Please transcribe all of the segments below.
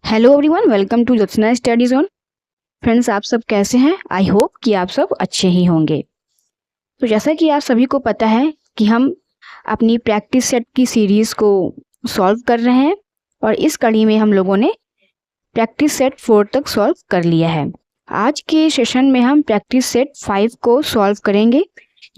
Hello everyone, welcome to Jyotsna study zone. Friends, आप सब कैसे हैं? आई होप कि आप सब अच्छे ही होंगे। तो जैसा कि आप सभी को पता है कि हम अपनी प्रैक्टिस सेट की सीरीज़ को सॉल्व कर रहे हैं और इस कड़ी में हम लोगों ने प्रैक्टिस सेट 4 तक सॉल्व कर लिया है। आज के सेशन में हम प्रैक्टिस सेट 5 को सॉल्व करेंगे,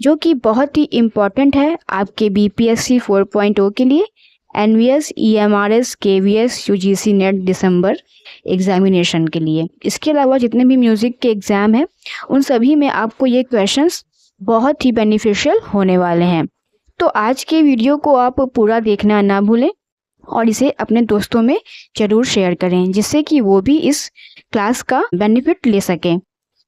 जो कि बहुत ही इम्पॉर्टेंट है आपके बीपीएससी 4.0 के लिए, NVS, EMRS, KVS, UGC NET दिसंबर एग्जामिनेशन के लिए। इसके अलावा जितने भी म्यूज़िक के एग्ज़ाम हैं उन सभी में आपको ये क्वेश्चंस बहुत ही बेनिफिशियल होने वाले हैं। तो आज के वीडियो को आप पूरा देखना ना भूलें और इसे अपने दोस्तों में ज़रूर शेयर करें, जिससे कि वो भी इस क्लास का बेनिफिट ले सकें।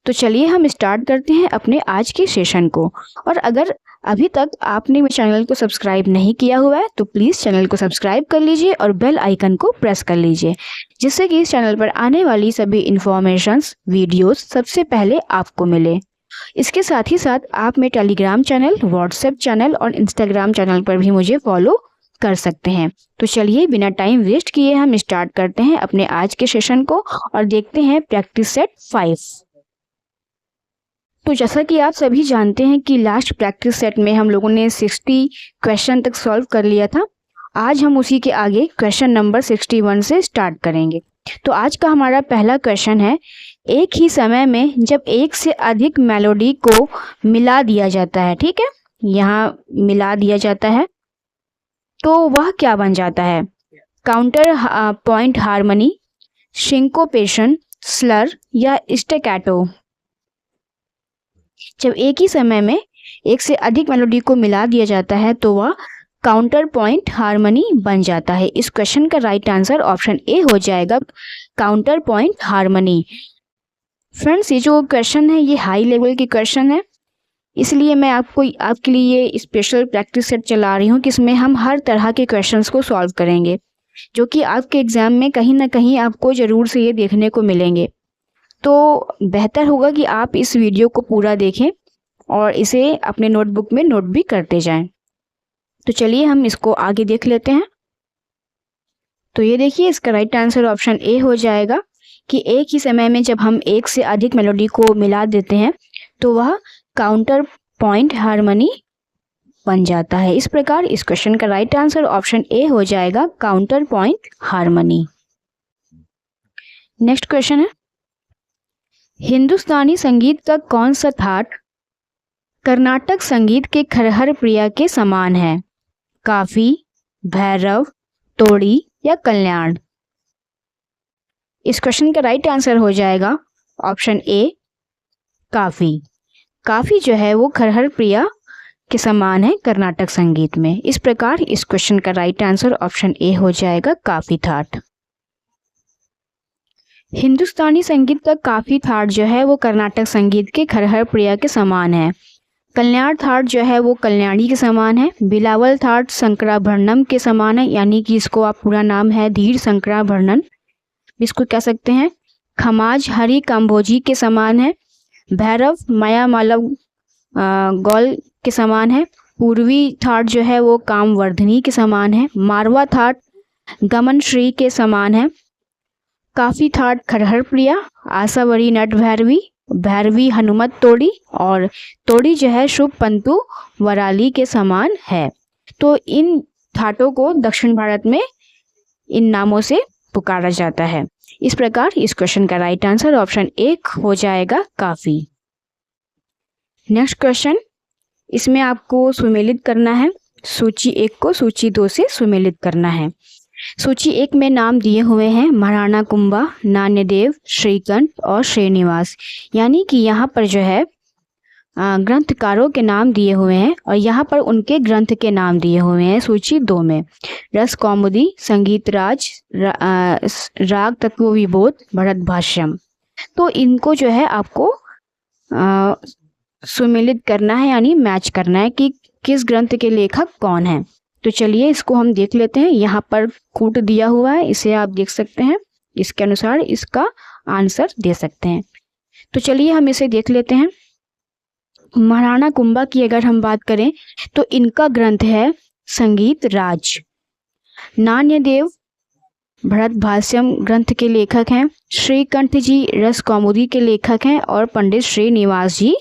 तो चलिए हम स्टार्ट करते हैं अपने आज के सेशन को। और अगर अभी तक आपने मेरे चैनल को सब्सक्राइब नहीं किया हुआ है तो प्लीज़ चैनल को सब्सक्राइब कर लीजिए और बेल आइकन को प्रेस कर लीजिए, जिससे कि इस चैनल पर आने वाली सभी इन्फॉर्मेशंस, वीडियोस सबसे पहले आपको मिले। इसके साथ ही साथ आप मेरे टेलीग्राम चैनल, व्हाट्सएप चैनल और इंस्टाग्राम चैनल पर भी मुझे फॉलो कर सकते हैं। तो चलिए बिना टाइम वेस्ट किए हम स्टार्ट करते हैं अपने आज के सेशन को और देखते हैं प्रैक्टिस सेट 5। तो जैसा कि आप सभी जानते हैं कि लास्ट प्रैक्टिस सेट में हम लोगों ने 60 क्वेश्चन तक सॉल्व कर लिया था। आज हम उसी के आगे क्वेश्चन नंबर 61 से स्टार्ट करेंगे। तो आज का हमारा पहला क्वेश्चन है, एक ही समय में जब एक से अधिक मेलोडी को मिला दिया जाता है, ठीक है, यहाँ मिला दिया जाता है, तो वह क्या बन जाता है? Counter point harmony, syncopation, Slur या स्टैकेटो। जब एक ही समय में एक से अधिक मेलोडी को मिला दिया जाता है तो वह काउंटर पॉइंट हार्मनी बन जाता है। इस क्वेश्चन का राइट आंसर ऑप्शन ए हो जाएगा, काउंटर पॉइंट हार्मनी। फ्रेंड्स, ये जो क्वेश्चन है ये हाई लेवल की क्वेश्चन है, इसलिए मैं आपके लिए ये स्पेशल प्रैक्टिस सेट चला रही हूँ कि इसमें हम हर तरह के क्वेश्चंस को सॉल्व करेंगे, जो कि आपके एग्जाम में कहीं ना कहीं आपको ज़रूर से ये देखने को मिलेंगे। तो बेहतर होगा कि आप इस वीडियो को पूरा देखें और इसे अपने नोटबुक में नोट भी करते जाएं। तो चलिए हम इसको आगे देख लेते हैं। तो ये देखिए, इसका राइट आंसर ऑप्शन ए हो जाएगा कि एक ही समय में जब हम एक से अधिक मेलोडी को मिला देते हैं तो वह काउंटर पॉइंट हार्मनी बन जाता है। इस प्रकार इस क्वेश्चन का राइट आंसर ऑप्शन ए हो जाएगा, counter point harmony. Next question है, हिंदुस्तानी संगीत का कौन सा थाट कर्नाटक संगीत के खरहर प्रिया के समान है? काफी, भैरव, तोड़ी या कल्याण। इस क्वेश्चन का राइट आंसर हो जाएगा ऑप्शन ए, काफी। काफी जो है वो खरहर प्रिया के समान है कर्नाटक संगीत में। इस प्रकार इस क्वेश्चन का राइट आंसर ऑप्शन ए हो जाएगा, काफी थाट। हिंदुस्तानी संगीत का काफी थाट जो है वो कर्नाटक संगीत के खरहर प्रिया के समान है। कल्याण थाट जो है वो कल्याणी के समान है। बिलावल थाट शंकराभरणम के समान है, यानी कि इसको आप पूरा नाम है धीर शंकराभरणन, इसको कह सकते हैं। खमाज हरि काम्बोजी के समान है। भैरव माया मालव गौल के समान है। पूर्वी थाट जो है वो कामवर्धनी के समान है। मारवा थाट गमन श्री के समान है। काफी थाट खरहर प्रिया, आसावरी नट भैरवी, भैरवी हनुमत तोड़ी और तोड़ी जो है शुभ पंतु वराली के समान है। तो इन थाटों को दक्षिण भारत में इन नामों से पुकारा जाता है। इस प्रकार इस क्वेश्चन का राइट आंसर ऑप्शन ए हो जाएगा, काफी। नेक्स्ट क्वेश्चन, इसमें आपको सुमेलित करना है सूची 1 को सूची 2 से सुमेलित करना है। सूची 1 में नाम दिए हुए हैं महाराणा कुंभा, नान्यदेव, श्रीकंठ और श्रीनिवास, यानी कि यहाँ पर जो है ग्रंथकारों के नाम दिए हुए हैं और यहाँ पर उनके ग्रंथ के नाम दिए हुए हैं सूची 2 में। रस कौमुदी, संगीत राज, राग तत्व विबोध, भरत भाष्यम। तो इनको जो है आपको सुमेलित करना है, यानी मैच करना है कि किस ग्रंथ के लेखक कौन है। तो चलिए इसको हम देख लेते हैं। यहाँ पर कूट दिया हुआ है, इसे आप देख सकते हैं, इसके अनुसार इसका आंसर दे सकते हैं। तो चलिए हम इसे देख लेते हैं। महाराणा कुंभा की अगर हम बात करें तो इनका ग्रंथ है संगीत राज। नान्यदेव भरत भाष्यम ग्रंथ के लेखक हैं। श्रीकंठ जी रस कौमुदी के लेखक हैं और पंडित श्रीनिवास जी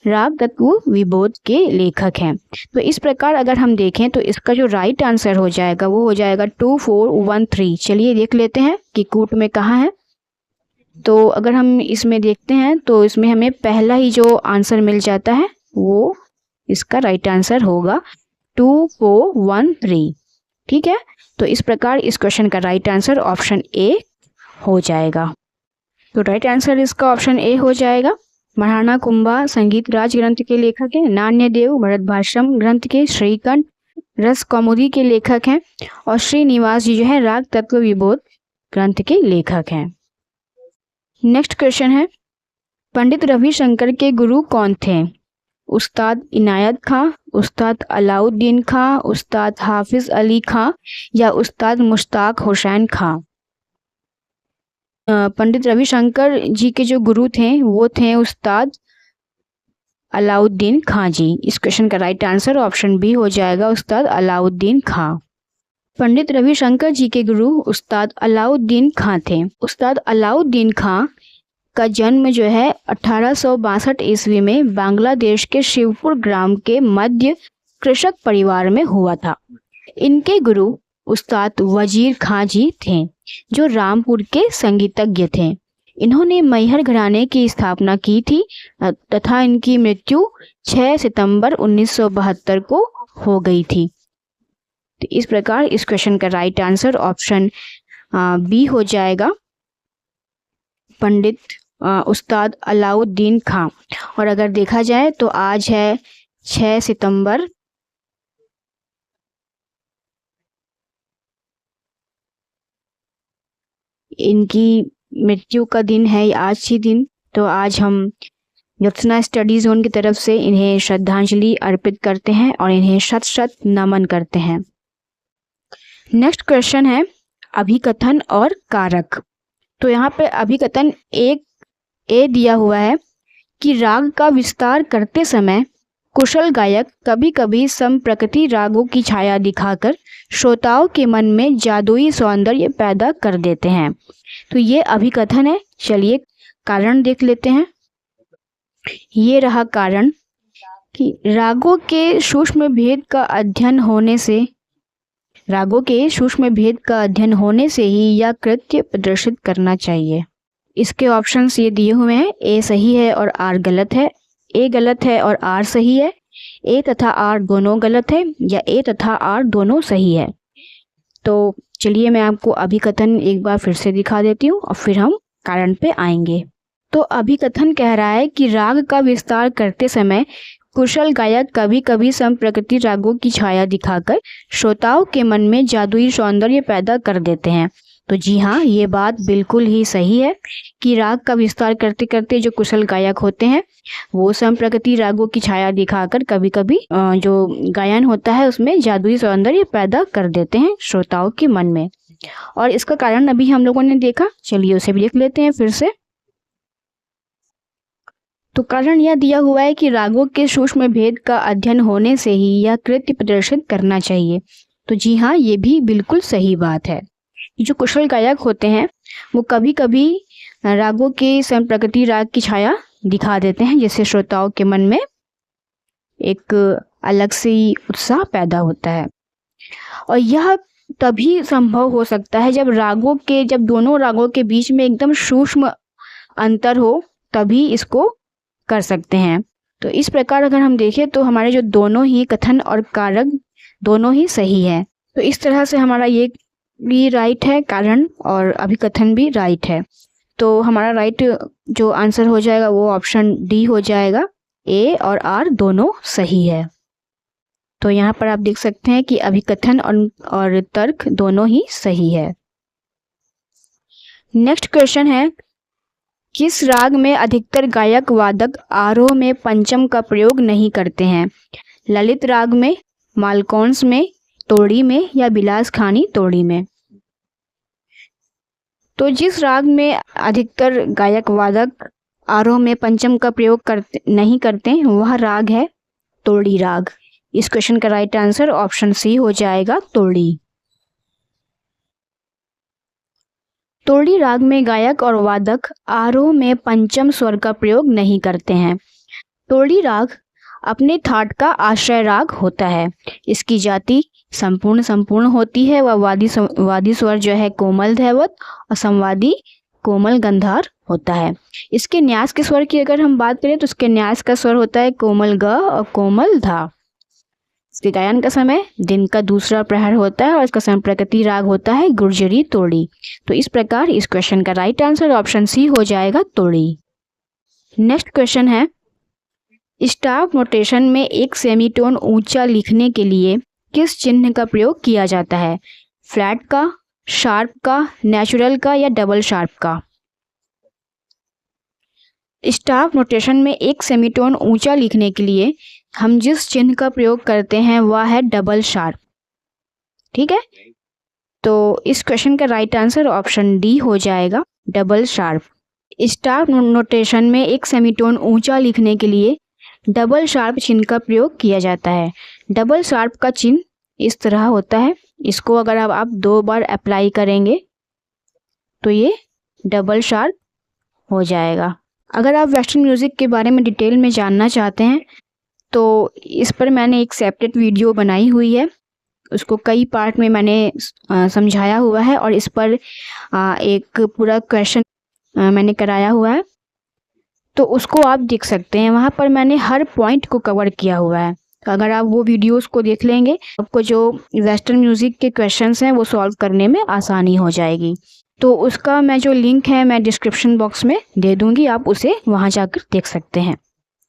राग तत्व विबोध के लेखक हैं। तो इस प्रकार अगर हम देखें तो इसका जो राइट आंसर हो जाएगा वो हो जाएगा 2413। चलिए देख लेते हैं कि कूट में कहाँ है। तो अगर हम इसमें देखते हैं तो इसमें हमें पहला ही जो आंसर मिल जाता है वो इसका राइट आंसर होगा 2413। ठीक है, तो इस प्रकार इस क्वेश्चन का राइट आंसर ऑप्शन ए हो जाएगा। तो राइट आंसर इसका ऑप्शन ए हो जाएगा। महाराणा कुंभा संगीत राज ग्रंथ के लेखक हैं। नान्यदेव भरत भाष्यम ग्रंथ के, श्रीकंठ रस कौमुदी के लेखक हैं और श्रीनिवास जी जो है राग तत्व विबोध ग्रंथ के लेखक हैं। नेक्स्ट क्वेश्चन है, पंडित रविशंकर के गुरु कौन थे? उस्ताद इनायत खां, उस्ताद अलाउद्दीन खां, उस्ताद हाफिज अली खां या उस्ताद मुश्ताक हुसैन खां? पंडित रविशंकर जी के जो गुरु थे वो थे उस्ताद अलाउद्दीन खां जी। इस क्वेश्चन का राइट आंसर ऑप्शन बी हो जाएगा, उस्ताद अलाउद्दीन खां। पंडित रविशंकर जी के गुरु उस्ताद अलाउद्दीन खां थे। उस्ताद अलाउद्दीन खां का जन्म जो है 1862 ईस्वी में बांग्लादेश के शिवपुर ग्राम के मध्य कृषक परिवार में हुआ था। इनके गुरु उस्ताद वजीर खां जी थे जो रामपुर के संगीतज्ञ थे। इन्होंने मैहर घराने की स्थापना की थी तथा इनकी मृत्यु 6 सितंबर 1972 को हो गई थी। तो इस प्रकार इस क्वेश्चन का राइट आंसर ऑप्शन बी हो जाएगा, पंडित उस्ताद अलाउद्दीन खां। और अगर देखा जाए तो आज है 6 सितंबर। इनकी मृत्यु का दिन है आज ही दिन। तो आज हम ज्योत्सना स्टडी जोन की तरफ से इन्हें श्रद्धांजलि अर्पित करते हैं और इन्हें शत शत नमन करते हैं। नेक्स्ट क्वेश्चन है अभिकथन और कारक। तो यहाँ पे अभिकथन एक ए दिया हुआ है कि राग का विस्तार करते समय कुशल गायक कभी कभी संप्रकृति रागों की छाया दिखाकर श्रोताओं के मन में जादुई सौंदर्य पैदा कर देते हैं। तो ये अभिकथन है। चलिए कारण देख लेते हैं। ये रहा कारण कि रागों के सूक्ष्म भेद का अध्ययन होने से ही यह कृत्य प्रदर्शित करना चाहिए। इसके ऑप्शंस ये दिए हुए हैं, ए सही है और आर गलत है, ए गलत है और आर सही है, ए तथा आर दोनों गलत है या ए तथा आर दोनों सही है। तो चलिए मैं आपको अभिकथन एक बार फिर से दिखा देती हूँ और फिर हम कारण पे आएंगे। तो अभिकथन कह रहा है कि राग का विस्तार करते समय कुशल गायक कभी कभी संप्रकृति रागों की छाया दिखाकर श्रोताओं के मन में जादुई सौंदर्य पैदा कर देते हैं। तो जी हाँ, ये बात बिल्कुल ही सही है कि राग का विस्तार करते करते जो कुशल गायक होते हैं वो संप्रकृति रागों की छाया दिखाकर कभी कभी जो गायन होता है उसमें जादुई सौंदर्य पैदा कर देते हैं श्रोताओं के मन में। और इसका कारण अभी हम लोगों ने देखा, चलिए उसे भी देख लेते हैं फिर से। तो कारण यह दिया हुआ है कि रागों के सूक्ष्म भेद का अध्ययन होने से ही यह कृत्य प्रदर्शित करना चाहिए। तो जी हाँ, ये भी बिल्कुल सही बात है। जो कुशल गायक होते हैं वो कभी कभी रागों के संप्रकृति राग की छाया दिखा देते हैं, जिससे श्रोताओं के मन में एक अलग सी उत्साह पैदा होता है। और यह तभी संभव हो सकता है जब दोनों रागों के बीच में एकदम सूक्ष्म अंतर हो, तभी इसको कर सकते हैं। तो इस प्रकार अगर हम देखें तो हमारे जो दोनों ही कथन और कारक दोनों ही सही है। तो इस तरह से हमारा ये भी राइट है कारण और अभिकथन भी राइट है। तो हमारा राइट जो आंसर हो जाएगा वो ऑप्शन डी हो जाएगा, ए और आर दोनों सही है। तो यहाँ पर आप देख सकते हैं कि अभिकथन और तर्क दोनों ही सही है। नेक्स्ट क्वेश्चन है, किस राग में अधिकतर गायक वादक आरोह में पंचम का प्रयोग नहीं करते हैं? ललित राग में, मालकौंस में, तोड़ी में या बिलास खानी तोड़ी में? तो जिस राग में अधिकतर गायक वादक आरोह में पंचम का प्रयोग नहीं करते वह राग है तोड़ी राग। इस क्वेश्चन का राइट आंसर ऑप्शन सी हो जाएगा, तोड़ी। तोड़ी राग में गायक और वादक आरोह में पंचम स्वर का प्रयोग नहीं करते हैं। तोड़ी राग अपने थाट का आश्रय राग होता है। इसकी जाति संपूर्ण होती है व वादी स्वर जो है कोमल धैवत और संवादी कोमल गंधार होता है। इसके न्यास के स्वर की अगर हम बात करें तो इसके न्यास का स्वर होता है कोमल ग और कोमल धा। इसके गायन का समय दिन का दूसरा प्रहर होता है और इसका संप्रकृति राग होता है गुर्जरी तोड़ी। तो इस प्रकार इस क्वेश्चन का राइट आंसर ऑप्शन सी हो जाएगा तोड़ी। नेक्स्ट क्वेश्चन है, स्टाफ नोटेशन में एक सेमीटोन ऊंचा लिखने के लिए किस चिन्ह का प्रयोग किया जाता है? फ्लैट का, शार्प का, नेचुरल का या डबल शार्प का? स्टाफ नोटेशन में एक सेमीटोन ऊंचा लिखने के लिए हम जिस चिन्ह का प्रयोग करते हैं वह है डबल शार्प। ठीक है, तो इस क्वेश्चन का राइट आंसर ऑप्शन डी हो जाएगा डबल शार्प। स्टाफ नोटेशन में एक सेमीटोन ऊंचा लिखने के लिए डबल शार्प चिन्ह का प्रयोग किया जाता है। डबल शार्प का चिन्ह इस तरह होता है। इसको अगर आप 2 बार अप्लाई करेंगे तो ये डबल शार्प हो जाएगा। अगर आप वेस्टर्न म्यूज़िक के बारे में डिटेल में जानना चाहते हैं तो इस पर मैंने एक सेपरेट वीडियो बनाई हुई है। उसको कई पार्ट में मैंने समझाया हुआ है और इस पर एक पूरा क्वेश्चन मैंने कराया हुआ है, तो उसको आप देख सकते हैं। वहाँ पर मैंने हर पॉइंट को कवर किया हुआ है। अगर आप वो वीडियोस को देख लेंगे आपको जो वेस्टर्न म्यूज़िक के क्वेश्चंस हैं वो सॉल्व करने में आसानी हो जाएगी। तो उसका मैं जो लिंक है मैं डिस्क्रिप्शन बॉक्स में दे दूँगी, आप उसे वहाँ जाकर देख सकते हैं।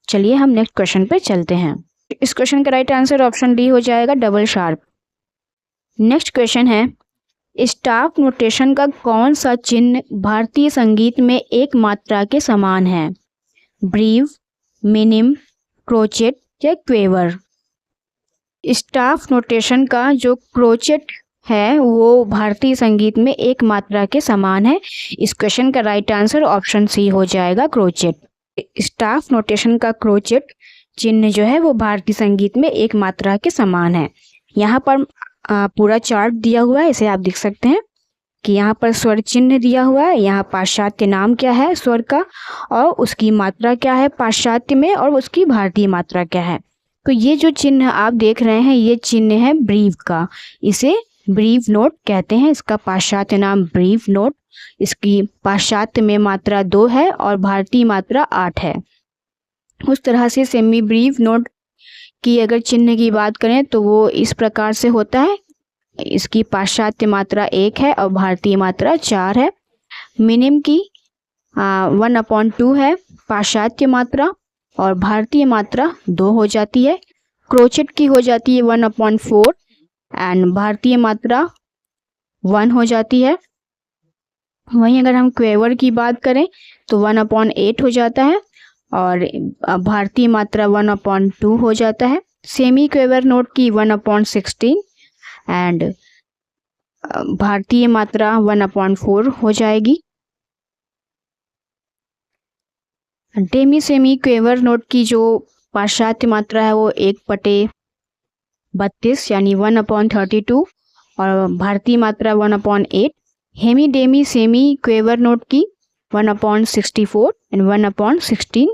चलिए हम नेक्स्ट क्वेश्चन पे चलते हैं। इस क्वेश्चन का राइट आंसर ऑप्शन डी हो जाएगा डबल शार्प। नेक्स्ट क्वेश्चन है, स्टाफ नोटेशन का कौन सा चिन्ह भारतीय संगीत में एक मात्रा के समान है? ब्रीव, मिनिम, क्रोचेट या क्वेवर? स्टाफ नोटेशन का जो क्रोचेट है वो भारतीय संगीत में एक मात्रा के समान है। इस क्वेश्चन का राइट आंसर ऑप्शन सी हो जाएगा क्रोचेट। स्टाफ नोटेशन का क्रोचेट चिन्ह जो है वो भारतीय संगीत में एक मात्रा के समान है। यहाँ पर पूरा चार्ट दिया हुआ है, इसे आप देख सकते हैं कि यहाँ पर स्वर चिन्ह दिया हुआ है, यहाँ पाश्चात्य नाम क्या है स्वर का और उसकी मात्रा क्या है पाश्चात्य में और उसकी भारतीय मात्रा क्या है। तो ये जो चिन्ह आप देख रहे हैं ये चिन्ह है ब्रीव का, इसे ब्रीव नोट कहते हैं। इसका पाश्चात्य नाम ब्रीव नोट, इसकी पाश्चात्य में मात्रा 2 है और भारतीय मात्रा 8 है। उस तरह से सेमी ब्रीव नोट की अगर चिन्ह की बात करें तो वो इस प्रकार से होता है। इसकी पाश्चात्य मात्रा 1 है और भारतीय मात्रा 4 है। मिनिम की 1/2 है पाश्चात्य मात्रा और भारतीय मात्रा 2 हो जाती है। क्रोचेट की हो जाती है 1/4 एंड भारतीय मात्रा 1 हो जाती है। वहीं अगर हम क्वेवर की बात करें तो 1/8 हो जाता है और भारतीय मात्रा 1/2 हो जाता है। सेमी क्वेवर नोट की 1/16 एंड भारतीय मात्रा 1/4 हो जाएगी। डेमी सेमी क्वेवर नोट की जो पाश्चात्य मात्रा है वो 1/32 यानी 1/32 और भारतीय मात्रा 1/8। हेमी डेमी सेमी क्वेवर नोट की 1/64 एंड 1/16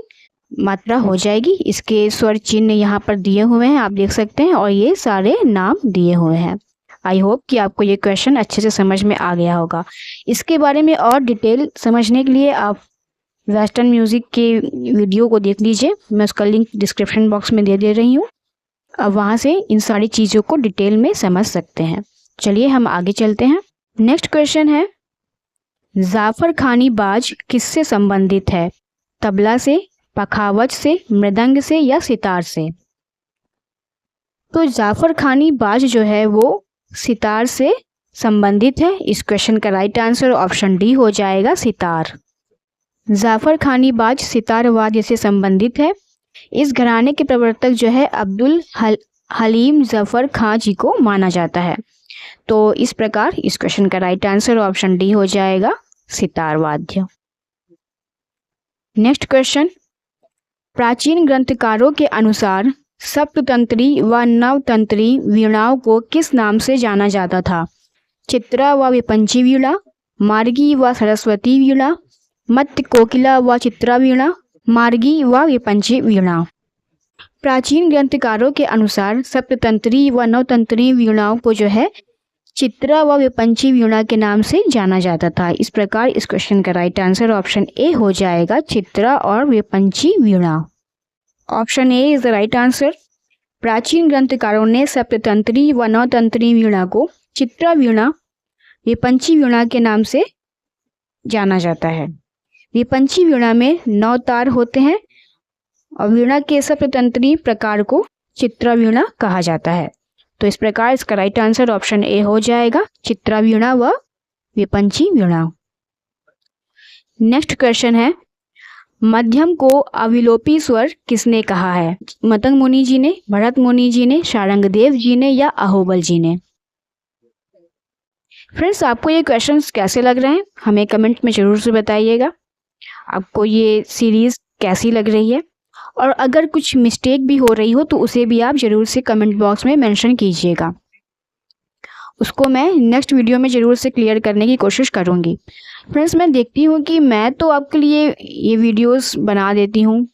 मात्रा हो जाएगी। इसके स्वर चिन्ह यहाँ पर दिए हुए हैं, आप देख सकते हैं और ये सारे नाम दिए हुए हैं। आई होप कि आपको ये क्वेश्चन अच्छे से समझ में आ गया होगा। इसके बारे में और डिटेल समझने के लिए आप वेस्टर्न म्यूज़िक के वीडियो को देख लीजिए, मैं उसका लिंक डिस्क्रिप्शन बॉक्स में दे रही हूँ। अब वहाँ से इन सारी चीज़ों को डिटेल में समझ सकते हैं। चलिए हम आगे चलते हैं। नेक्स्ट क्वेश्चन है, जाफर खानी बाज किससे संबंधित है? तबला से, पखावज से, मृदंग से या सितार से? तो जाफर खानी बाज जो है वो सितार से संबंधित है। इस क्वेश्चन का राइट आंसर ऑप्शन डी हो जाएगा सितार। जाफर खानी बाज सितार वाद्य से संबंधित है। इस घराने के प्रवर्तक जो है अब्दुल हलीम जफर खां जी को माना जाता है। तो इस प्रकार इस क्वेश्चन का राइट आंसर ऑप्शन डी हो जाएगा सितार वाद्य। नेक्स्ट क्वेश्चन, प्राचीन ग्रंथकारों के अनुसार सप्ततंत्री व नवतंत्री वीणाओं को किस नाम से जाना जाता था? चित्रा व विपंची वीणा, मार्गी व सरस्वती वीणा, मत्त कोकिला व चित्रा वीणा, मार्गी व विपंची वीणा। प्राचीन ग्रंथकारों के अनुसार सप्ततंत्री व नवतंत्री वीणाओं को जो है चित्रा व विपंची वीणा के नाम से जाना जाता था। इस प्रकार इस क्वेश्चन का राइट आंसर ऑप्शन ए हो जाएगा, चित्रा और Vipanchi veena. Option A is the right answer. प्राचीन ग्रंथकारों ने सप्ततंत्री व नवतंत्री वीणा को चित्रा वीणा, विपंची वीणा के नाम से जाना जाता है। विपंची वीणा में 9 तार होते हैं और वीणा के सप्ततंत्री प्रकार को चित्रा वीणा कहा जाता है। तो इस प्रकार इसका राइट आंसर ऑप्शन ए हो जाएगा, चित्रा वीणा व विपंची वीणा। नेक्स्ट क्वेश्चन है, मध्यम को अविलोपी स्वर किसने कहा है? मतंग मुनि जी ने, भरत मुनि जी ने, शारंगदेव जी ने या अहोबल जी ने? फ्रेंड्स, आपको ये क्वेश्चंस कैसे लग रहे हैं हमें कमेंट में ज़रूर से बताइएगा। आपको ये सीरीज़ कैसी लग रही है, और अगर कुछ मिस्टेक भी हो रही हो तो उसे भी आप ज़रूर से कमेंट बॉक्स में मेंशन कीजिएगा। उसको मैं नेक्स्ट वीडियो में ज़रूर से क्लियर करने की कोशिश करूँगी। फ्रेंड्स, मैं देखती हूँ कि मैं तो आपके लिए ये वीडियोस बना देती हूँ,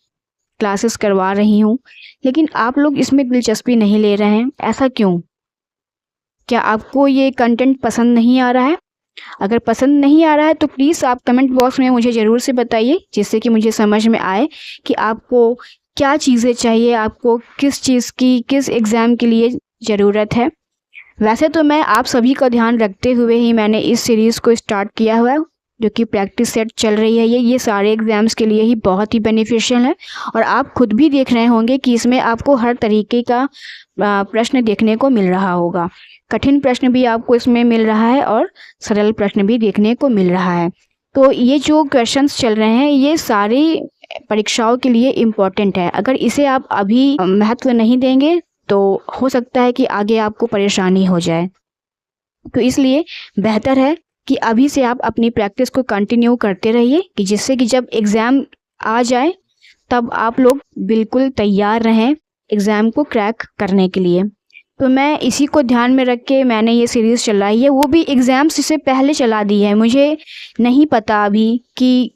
क्लासेस करवा रही हूँ, लेकिन आप लोग इसमें दिलचस्पी नहीं ले रहे हैं। ऐसा क्यों? क्या आपको ये कंटेंट पसंद नहीं आ रहा है? अगर पसंद नहीं आ रहा है तो प्लीज़ आप कमेंट बॉक्स में मुझे ज़रूर से बताइए, जिससे कि मुझे समझ में आए कि आपको क्या चीज़ें चाहिए, आपको किस चीज़ की किस एग्ज़ाम के लिए ज़रूरत है। वैसे तो मैं आप सभी का ध्यान रखते हुए ही मैंने इस सीरीज़ को स्टार्ट किया हुआ है, जो कि प्रैक्टिस सेट चल रही है। ये सारे एग्ज़ाम्स के लिए ही बहुत ही बेनिफिशियल है, और आप खुद भी देख रहे होंगे कि इसमें आपको हर तरीके का प्रश्न देखने को मिल रहा होगा। कठिन प्रश्न भी आपको इसमें मिल रहा है और सरल प्रश्न भी देखने को मिल रहा है। तो ये जो क्वेश्चंस चल रहे हैं ये सारी परीक्षाओं के लिए इम्पोर्टेंट है। अगर इसे आप अभी महत्व नहीं देंगे तो हो सकता है कि आगे आपको परेशानी हो जाए। तो इसलिए बेहतर है कि अभी से आप अपनी प्रैक्टिस को कंटिन्यू करते रहिए, कि जिससे कि जब एग्ज़ाम आ जाए तब आप लोग बिल्कुल तैयार रहें एग्ज़ाम को क्रैक करने के लिए। तो मैं इसी को ध्यान में रख के मैंने ये सीरीज़ चलाई है, वो भी एग्ज़ाम्स से पहले चला दी है। मुझे नहीं पता अभी कि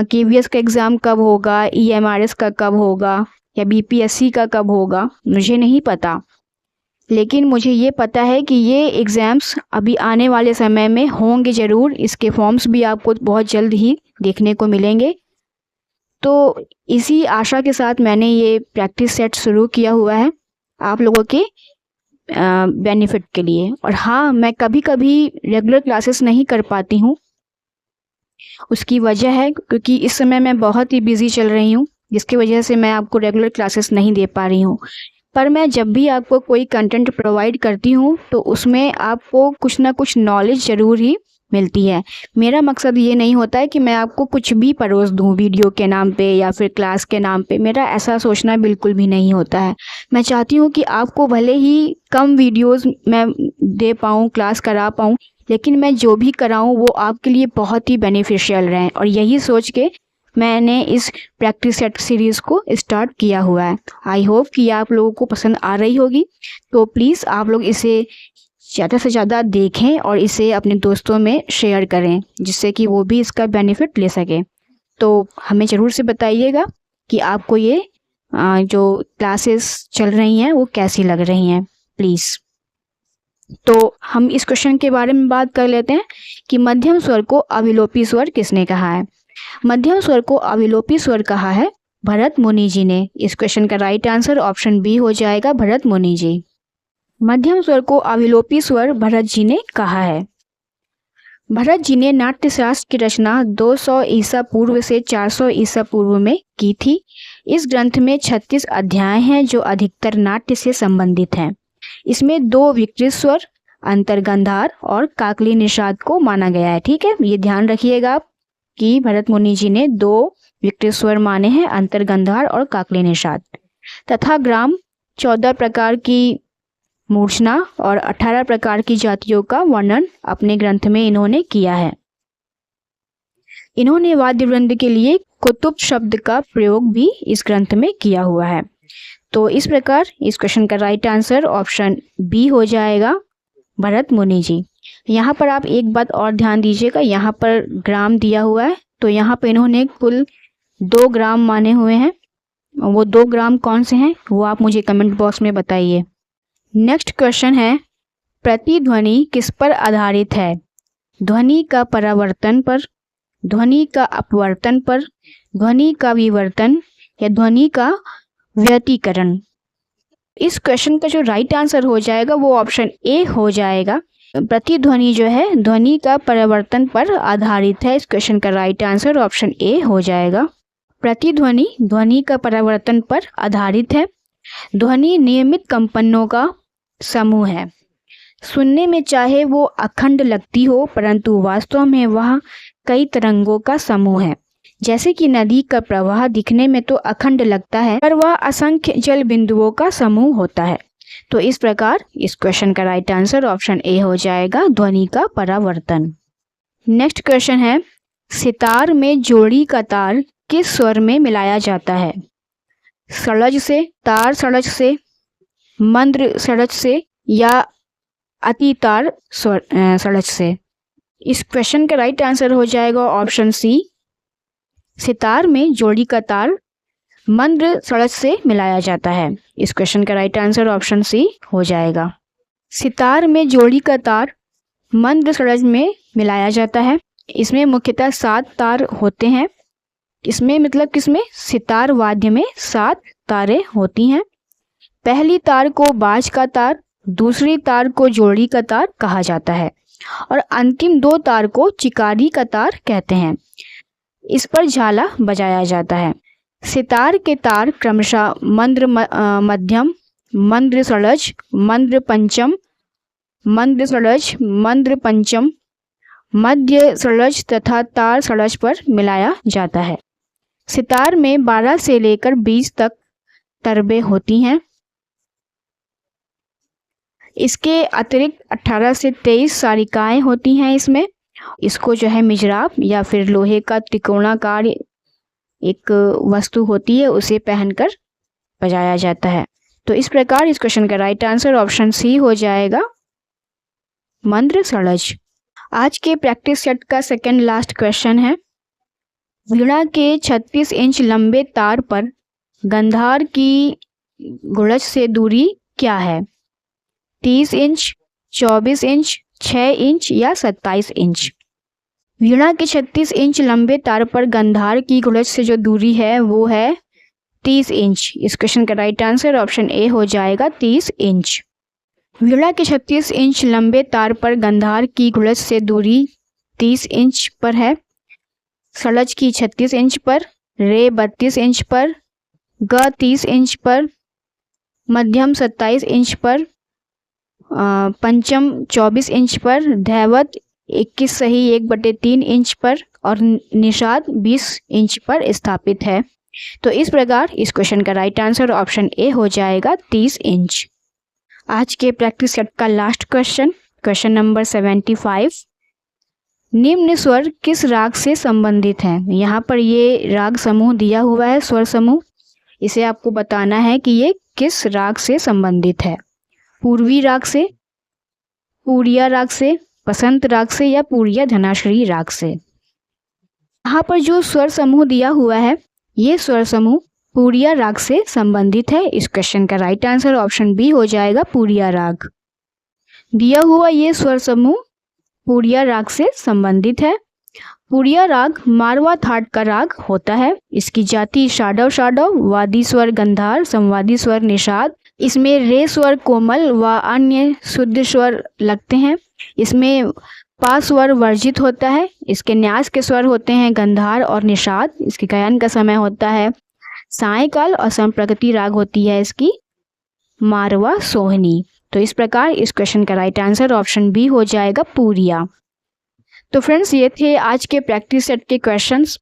KVS का एग्ज़ाम कब होगा, EMRS का कब होगा, या BPSC का कब होगा, मुझे नहीं पता। लेकिन मुझे ये पता है कि ये एग्ज़ाम्स अभी आने वाले समय में होंगे ज़रूर। इसके फॉर्म्स भी आपको बहुत जल्द ही देखने को मिलेंगे। तो इसी आशा के साथ मैंने ये प्रैक्टिस सेट शुरू किया हुआ है आप लोगों के बेनिफिट के लिए। और हाँ, मैं कभी कभी रेगुलर क्लासेस नहीं कर पाती हूँ। उसकी वजह है क्योंकि इस समय मैं बहुत ही बिज़ी चल रही हूँ, जिसकी वजह से मैं आपको रेगुलर क्लासेस नहीं दे पा रही हूँ। पर मैं जब भी आपको कोई कंटेंट प्रोवाइड करती हूँ तो उसमें आपको कुछ ना कुछ नॉलेज ज़रूर ही मिलती है। मेरा मकसद ये नहीं होता है कि मैं आपको कुछ भी परोस दूँ वीडियो के नाम पे या फिर क्लास के नाम पे। मेरा ऐसा सोचना बिल्कुल भी नहीं होता है। मैं चाहती हूँ कि आपको भले ही कम वीडियोस मैं दे पाऊँ, क्लास करा पाऊँ, लेकिन मैं जो भी कराऊँ वो आपके लिए बहुत ही बेनिफिशियल रहे। और यही सोच के मैंने इस प्रैक्टिस सेट सीरीज़ को स्टार्ट किया हुआ है। आई होप कि आप लोगों को पसंद आ रही होगी। तो प्लीज़ आप लोग इसे ज़्यादा से ज़्यादा देखें और इसे अपने दोस्तों में शेयर करें, जिससे कि वो भी इसका बेनिफिट ले सकें। तो हमें ज़रूर से बताइएगा कि आपको ये जो क्लासेस चल रही हैं वो कैसी लग रही हैं, प्लीज़। तो हम इस क्वेश्चन के बारे में बात कर लेते हैं कि मध्यम स्वर को अविलोपी स्वर किसने कहा है। मध्यम स्वर को अविलोपी स्वर कहा है भरत मुनि जी ने। इस क्वेश्चन का राइट आंसर ऑप्शन बी हो जाएगा, भरत मुनि जी। मध्यम स्वर को अविलोपी स्वर भरत जी ने कहा है। भरत जी ने नाट्यशास्त्र की रचना 200 ईसा पूर्व से 400 ईसा पूर्व में की थी। इस ग्रंथ में 36 अध्याय हैं जो अधिकतर नाट्य से संबंधित हैं। इसमें 2 विकृत स्वर अंतर्गंधार और काकली निषाद को माना गया है। ठीक है, ये ध्यान रखिएगा आप कि भरत मुनि जी ने 2 विकृत स्वर माने हैं, अंतर्गंधार और काकली निषाद। तथा ग्राम 14 प्रकार की मूर्छना और 18 प्रकार की जातियों का वर्णन अपने ग्रंथ में इन्होंने किया है। इन्होंने वाद्य वृंद के लिए कुतुब शब्द का प्रयोग भी इस ग्रंथ में किया हुआ है। तो इस प्रकार इस क्वेश्चन का राइट आंसर ऑप्शन बी हो जाएगा, भरत मुनि जी। यहाँ पर आप एक बात और ध्यान दीजिएगा, यहाँ पर ग्राम दिया हुआ है, तो यहाँ पर इन्होंने कुल 2 ग्राम माने हुए हैं। वो 2 ग्राम कौन से हैं वो आप मुझे कमेंट बॉक्स में बताइए। नेक्स्ट क्वेश्चन है, प्रतिध्वनि किस पर आधारित है? ध्वनि का परावर्तन पर, ध्वनि का अपवर्तन पर, ध्वनि का विवर्तन या ध्वनि का व्यतिकरण? इस क्वेश्चन का जो राइट आंसर हो जाएगा वो ऑप्शन ए हो जाएगा। प्रतिध्वनि जो है ध्वनि का परावर्तन पर आधारित है। इस क्वेश्चन का राइट आंसर ऑप्शन ए हो जाएगा। प्रतिध्वनि ध्वनि का परावर्तन पर आधारित है। ध्वनि नियमित कंपनों का समूह है। सुनने में चाहे वो अखंड लगती हो, परंतु वास्तव में वह कई तरंगों का समूह है। जैसे कि नदी का प्रवाह दिखने में तो अखंड लगता है, पर वह असंख्य जल बिंदुओं का समूह होता है। तो इस प्रकार इस क्वेश्चन का राइट आंसर ऑप्शन ए हो जाएगा, ध्वनि का परावर्तन। नेक्स्ट क्वेश्चन है, सितार में जोड़ी का तार किस स्वर में मिलाया जाता है? सड़ज से, तार सड़ज से, मंद्र सड़ज से या अति तार सड़ज से? इस क्वेश्चन का राइट आंसर हो जाएगा ऑप्शन सी, सितार में जोड़ी का तार मंद्र सड़ज से मिलाया जाता है। इस क्वेश्चन का राइट आंसर ऑप्शन सी हो जाएगा। सितार में जोड़ी का तार मंद्र सड़ज में मिलाया जाता है। इसमें मुख्यतः 7 तार होते हैं। इसमें मतलब किसमें? सितार वाद्य में 7 तारें होती हैं। पहली तार को बाज का तार, दूसरी तार को जोड़ी का तार कहा जाता है और अंतिम 2 तार को चिकारी का तार कहते हैं। इस पर झाला बजाया जाता है। सितार के तार क्रमशः मंद्र मध्यम, मंद्र सड़ज, मंद्र पंचम, मंद्र सड़ज, मंद्र पंचम, मध्य सड़ज तथा तार सड़ज पर मिलाया जाता है। सितार में 12 से लेकर 20 तक तरबें होती हैं। इसके अतिरिक्त 18 से 23 सारिकाएं होती हैं इसमें। इसको जो है मिजराब या फिर लोहे का त्रिकोणाकार एक वस्तु होती है उसे पहनकर बजाया जाता है। तो इस प्रकार इस क्वेश्चन का राइट आंसर ऑप्शन सी हो जाएगा, मंद्र सड़ज। आज के प्रैक्टिस सेट का सेकंड लास्ट क्वेश्चन है, वीणा के 36 इंच लंबे तार पर गंधार की गुड़ज से दूरी क्या है? 30 इंच, 24 इंच, 6 इंच या 27 इंच? वीणा के 36 इंच लंबे तार पर गंधार की गुड़ज से जो दूरी है वो है 30 इंच। इस क्वेश्चन का राइट आंसर ऑप्शन ए हो जाएगा, 30 इंच। वीणा के 36 इंच लंबे तार पर गंधार की गुड़ज से दूरी 30 इंच पर है। सड़ज की 36 इंच पर, रे 32 इंच पर, ग 30 इंच पर, मध्यम 27 इंच पर, पंचम 24 इंच पर, धैवत 21 सही 1/3 इंच पर और निषाद 20 इंच पर स्थापित है। तो इस प्रकार इस क्वेश्चन का राइट आंसर ऑप्शन ए हो जाएगा, 30 इंच। आज के प्रैक्टिस सेट का लास्ट क्वेश्चन, क्वेश्चन नंबर 75, निम्न स्वर किस राग से संबंधित हैं? यहाँ पर ये राग समूह दिया हुआ है, स्वर समूह। इसे आपको बताना है कि ये किस राग से संबंधित है। पूर्वी राग से, पूरिया राग से, बसंत राग से या पूरिया धनाश्री राग से? यहाँ पर जो स्वर समूह दिया हुआ है ये स्वर समूह पूरिया राग से संबंधित है। इस क्वेश्चन का राइट आंसर ऑप्शन बी हो जाएगा, पूरिया राग। दिया हुआ ये स्वर समूह पूरिया राग से संबंधित है। पूरिया राग मारवा थाट का राग होता है। इसकी जाति शाडव शाडव, वादी स्वर गंधार, संवादी स्वर निषाद। इसमें रे स्वर कोमल व अन्य शुद्ध स्वर लगते हैं। इसमें पा स्वर वर्जित होता है। इसके न्यास के स्वर होते हैं गंधार और निषाद। इसके गायन का समय होता है सायंकाल और संप्रकृति राग होती है इसकी मारवा सोहनी। तो इस प्रकार इस क्वेश्चन का राइट आंसर ऑप्शन बी हो जाएगा, पूरिया। तो फ्रेंड्स, ये थे आज के प्रैक्टिस सेट के क्वेश्चंस।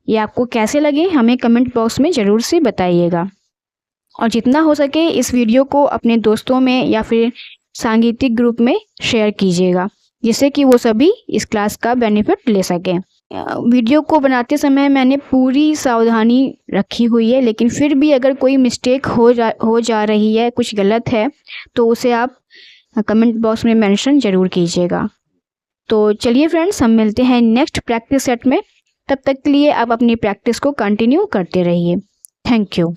ये आपको कैसे लगे हमें कमेंट बॉक्स में ज़रूर से बताइएगा और जितना हो सके इस वीडियो को अपने दोस्तों में या फिर सांगीतिक ग्रुप में शेयर कीजिएगा, जिससे कि वो सभी इस क्लास का बेनिफिट ले सकें। वीडियो को बनाते समय मैंने पूरी सावधानी रखी हुई है, लेकिन फिर भी अगर कोई मिस्टेक हो जा रही है, कुछ गलत है, तो उसे आप कमेंट बॉक्स में मेंशन ज़रूर कीजिएगा। तो चलिए फ्रेंड्स, हम मिलते हैं नेक्स्ट प्रैक्टिस सेट में। तब तक के लिए आप अपनी प्रैक्टिस को कंटिन्यू करते रहिए। Thank you.